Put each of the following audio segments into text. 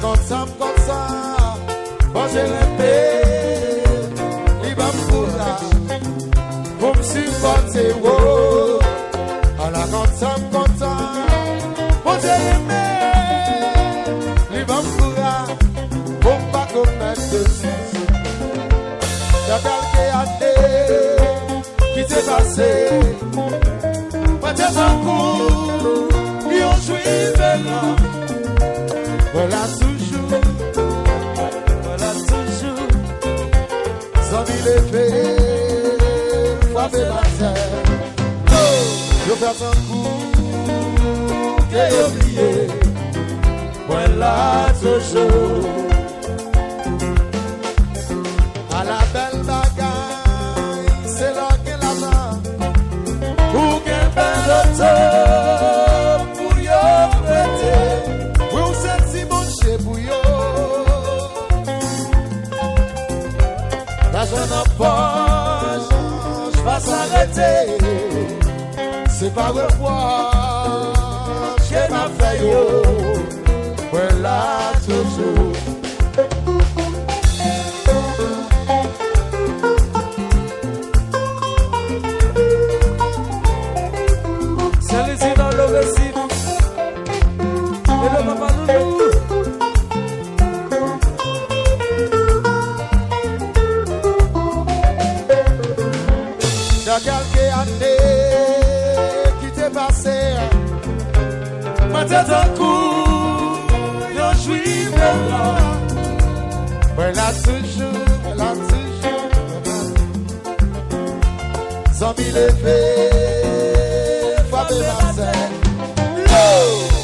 comme ça, quand j'ai rêvé, il va me courir, pour me supporter, oh, à la comme ça, quand j'ai rêvé, il va me courir, pour ne pas commettre de soucis. Il y a quelques années qui t'est passé, moi t'es en cours, ils ont joué de là. Voilà toujours, sans mille effets, frappé la terre. Oh, je fais un coup, j'ai oublié, voilà toujours. À la belle bagaille, c'est là qu'elle a là, pour qu'elle belle auto, pour y prêter. La jeune en poche, je vais s'arrêter. C'est pas revoir, j'ai ma feuille, voilà toujours. C'est les dans le récit, et le papa nous. Quelques années qui t'est passé, ma tête en coup, je suis là. Voilà toujours, sans mille effets, frappé ma scène.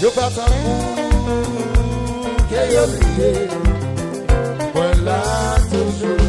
Je fais un coup, j'ai oublié, voilà toujours.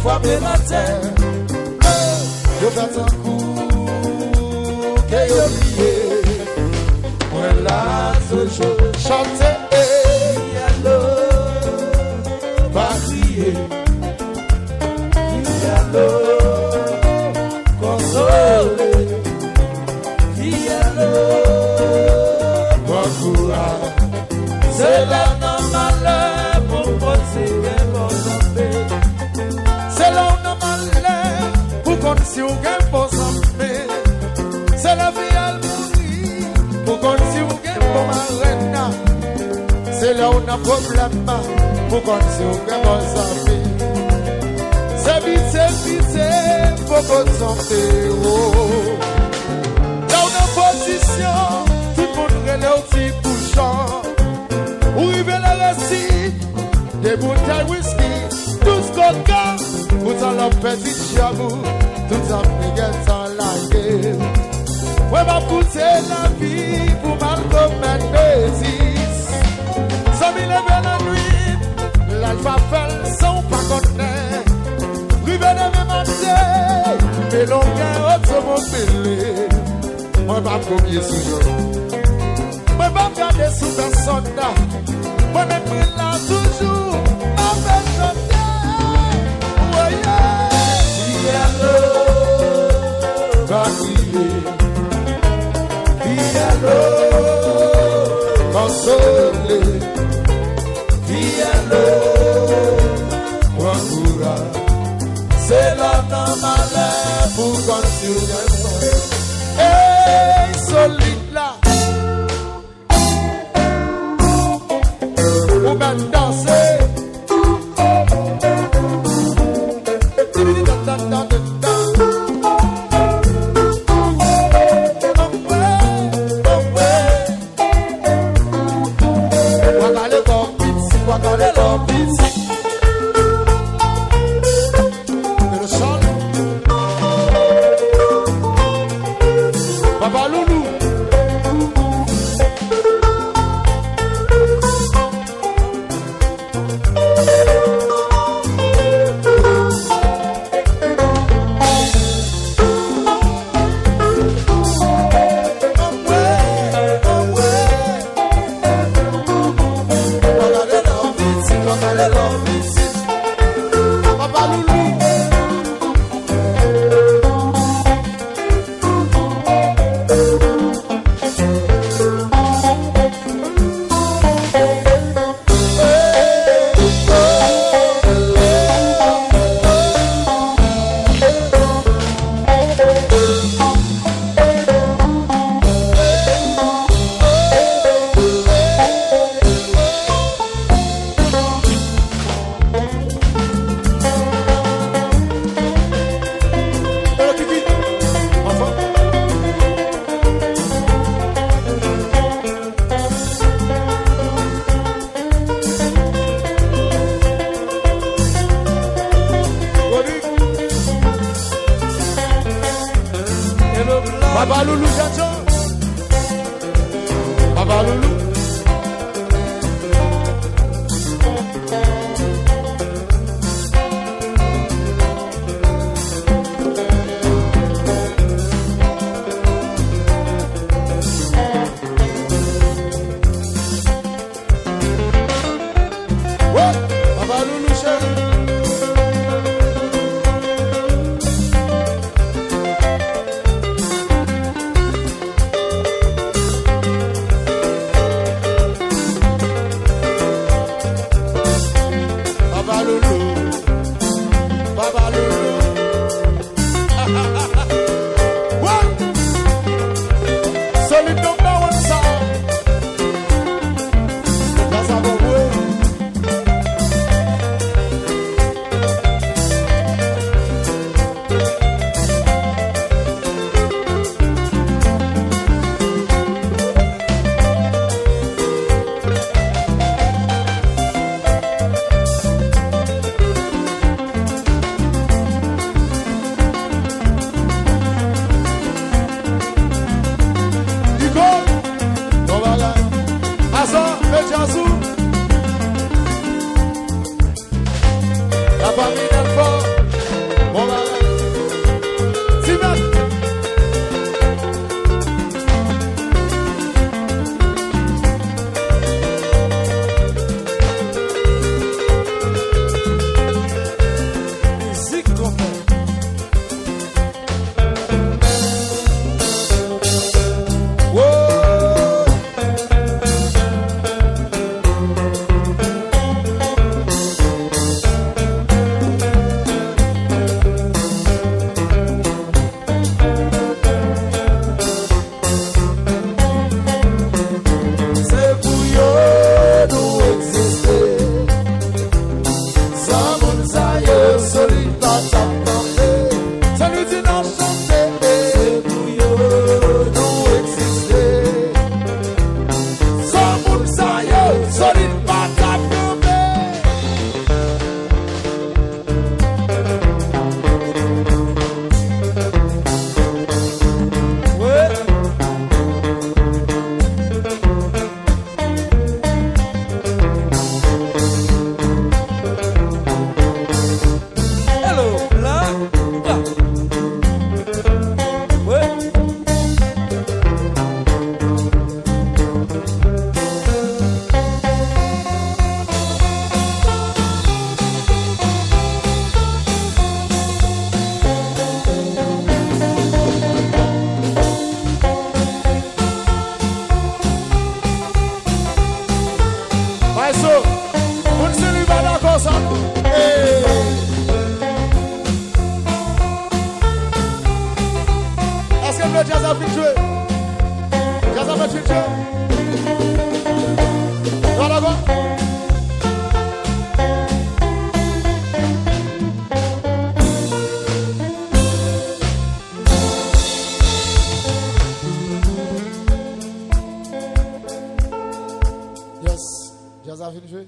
Frapper la terre, je fais un coup, j'ai oublié, voilà toujours chanter, yallo, va crier, yallo, consoler, yallo, bon courage, c'est la normale pour continuer. Si on gagne pour s'emmener, c'est la vie à mourir. Pour qu'on si on gagne pour ma reine, c'est là où on a problème. Pour qu'on si on gagne pour s'emmener, c'est vite, pour qu'on s'en héros. Là on a position, tout le monde relève au petit bouchon. Où rive le récit, des bouteilles whisky, tout ce qu'on gagne, pour t'en la petite chabou. Tout ça me dans la gueule. Ouais, m'a poussé la vie pour mal commettre bêtises. Ça m'y lève la nuit, l'alpha fait son pas connaître. Rive de mes matés, mais l'on gagne automobile. Moi, m'a copié sous eux. Moi, m'a regardé sous personne. Moi, m'a là toujours, ma personne. Ouais, consoler, c'est la normale pour continuer. Hey, solide là, ou même danser. Papa Loulou chéri. Papa Loulou. Papa Loulou. What? Solid number one song. That's how we work. La famille del fort, bon là, Simon. Musique comme est-ce que le jazz a fait jouer? Jazz a fait jouer? Voilà quoi? Yes, jazz a fait jouer?